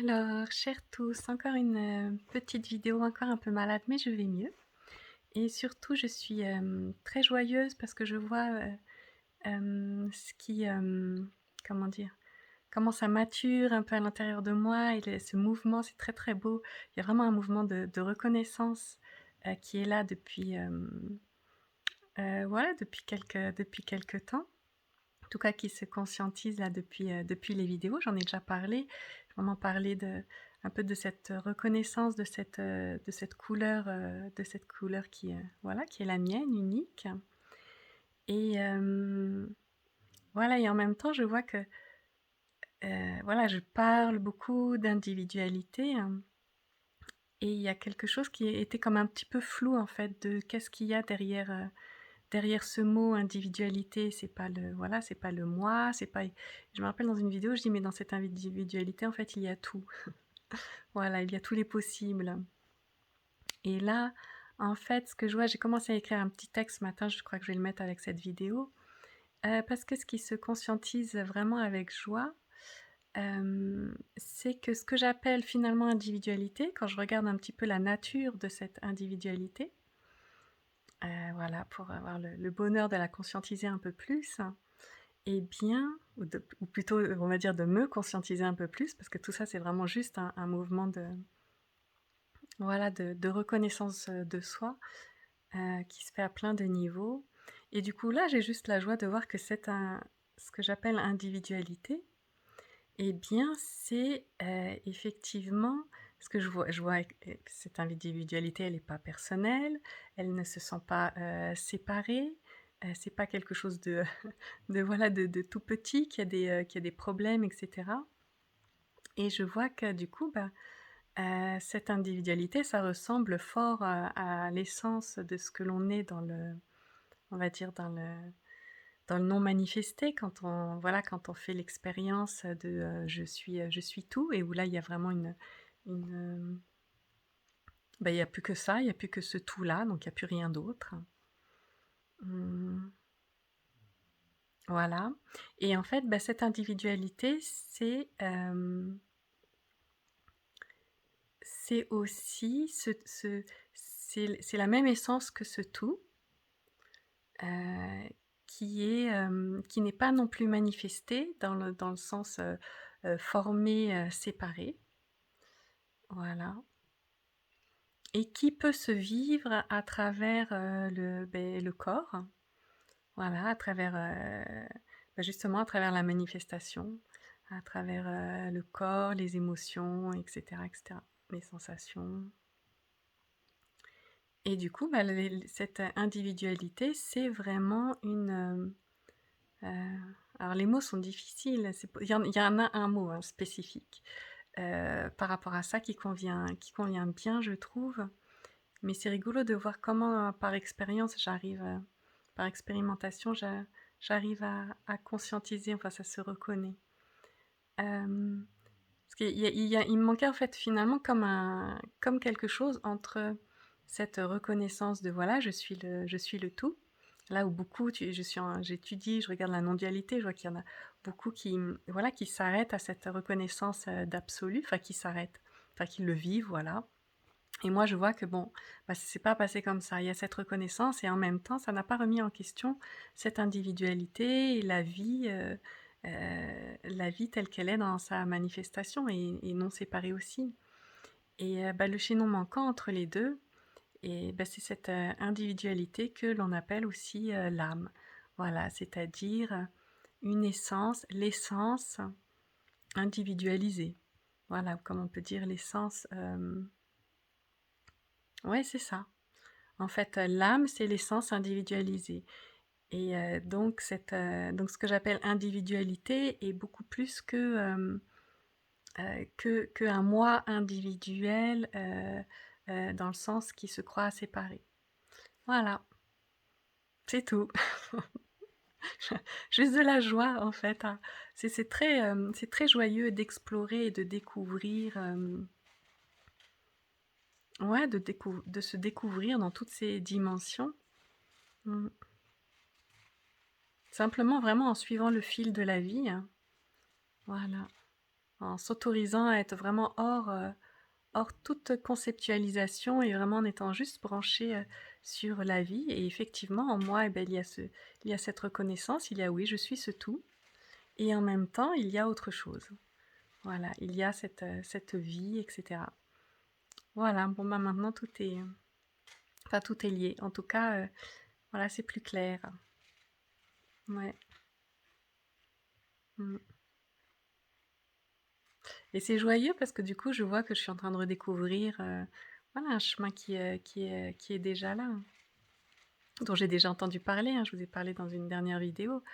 Alors, chers tous, encore une petite vidéo, encore un peu malade, mais je vais mieux. Et surtout, je suis très joyeuse parce que je vois ce qui, comment dire, comment ça mature un peu à l'intérieur de moi. Et ce mouvement, c'est très très beau. Il y a vraiment un mouvement de reconnaissance qui est là voilà, depuis quelques temps. En tout cas, qui se conscientise là depuis les vidéos. J'en ai déjà parlé. J'ai vraiment parlé un peu de cette reconnaissance de cette couleur qui, voilà, qui est la mienne, unique. Et voilà, et en même temps, je vois que voilà, je parle beaucoup d'individualité, hein, et il y a quelque chose qui était comme un petit peu flou en fait de qu'est-ce qu'il y a derrière ce mot individualité. C'est pas le, voilà, c'est pas le moi, c'est pas, je me rappelle dans une vidéo, je dis: «Mais dans cette individualité, en fait, il y a tout». Voilà, il y a tous les possibles. Et là, en fait, ce que je vois, j'ai commencé à écrire un petit texte ce matin, je crois que je vais le mettre avec cette vidéo, parce que ce qui se conscientise vraiment avec joie, c'est que ce que j'appelle finalement individualité, quand je regarde un petit peu la nature de cette individualité, voilà, pour avoir le bonheur de la conscientiser un peu plus. Eh bien, ou plutôt, on va dire de me conscientiser un peu plus, parce que tout ça, c'est vraiment juste un mouvement voilà, de reconnaissance de soi, qui se fait à plein de niveaux. Et du coup, là, j'ai juste la joie de voir que ce que j'appelle individualité, eh bien, c'est effectivement ce que je vois que cette individualité, elle n'est pas personnelle, elle ne se sent pas séparée, c'est pas quelque chose voilà, de tout petit, qui a des problèmes, etc. Et je vois que du coup, bah, cette individualité, ça ressemble fort à l'essence de ce que l'on est on va dire, dans le non manifesté, voilà, quand on fait l'expérience de je suis tout, et où là, il y a vraiment bah, il n'y a plus que ça, il n'y a plus que ce tout-là, donc il n'y a plus rien d'autre. Hum, voilà. Et en fait, bah, cette individualité, c'est aussi c'est la même essence que ce tout, euh, qui n'est pas non plus manifesté dans le sens formé, séparé, voilà, et qui peut se vivre à travers le corps, voilà, à travers justement à travers la manifestation, à travers le corps, les émotions, etc., etc., les sensations. Et du coup, bah, cette individualité, c'est vraiment alors les mots sont difficiles, il y en a un mot, hein, spécifique, par rapport à ça qui convient bien, je trouve. Mais c'est rigolo de voir comment, par expérience, par expérimentation, j'arrive à conscientiser, enfin ça se reconnaît. Parce qu'il me manquait en fait finalement comme quelque chose entre cette reconnaissance de voilà, je suis le tout. Là où beaucoup, j'étudie, je regarde la non-dualité, je vois qu'il y en a beaucoup voilà, qui s'arrêtent à cette reconnaissance d'absolu, enfin qui s'arrêtent, enfin qui le vivent, voilà. Et moi, je vois que bon, bah, ça s'est pas passé comme ça. Il y a cette reconnaissance et en même temps, ça n'a pas remis en question cette individualité et la vie telle qu'elle est dans sa manifestation et non séparée aussi. Et bah, le chaînon manquant entre les deux, et bah, c'est cette individualité que l'on appelle aussi l'âme. Voilà, c'est-à-dire une essence, l'essence individualisée. Voilà, comme on peut dire l'essence. Ouais, c'est ça. En fait, l'âme, c'est l'essence individualisée. Et donc ce que j'appelle individualité est beaucoup plus qu'un moi individuel, dans le sens qui se croit séparé. Voilà, c'est tout. Juste de la joie, en fait, hein. C'est très joyeux d'explorer et de découvrir, ouais, de se découvrir dans toutes ces dimensions. Mm. Simplement, vraiment en suivant le fil de la vie, hein. Voilà. en s'autorisant à être vraiment hors toute conceptualisation et vraiment en étant juste branchée, sur la vie et effectivement en moi et beh, il y a cette reconnaissance, il y a oui, je suis ce tout et en même temps, il y a autre chose. Voilà, il y a cette vie et cetera. Voilà, bon, bah, maintenant tout est, enfin tout est lié. En tout cas, voilà, c'est plus clair. Ouais. Mmh. Et c'est joyeux parce que du coup, je vois que je suis en train de redécouvrir, voilà, un chemin qui est déjà là, hein, dont j'ai déjà entendu parler, hein. Je vous ai parlé dans une dernière vidéo.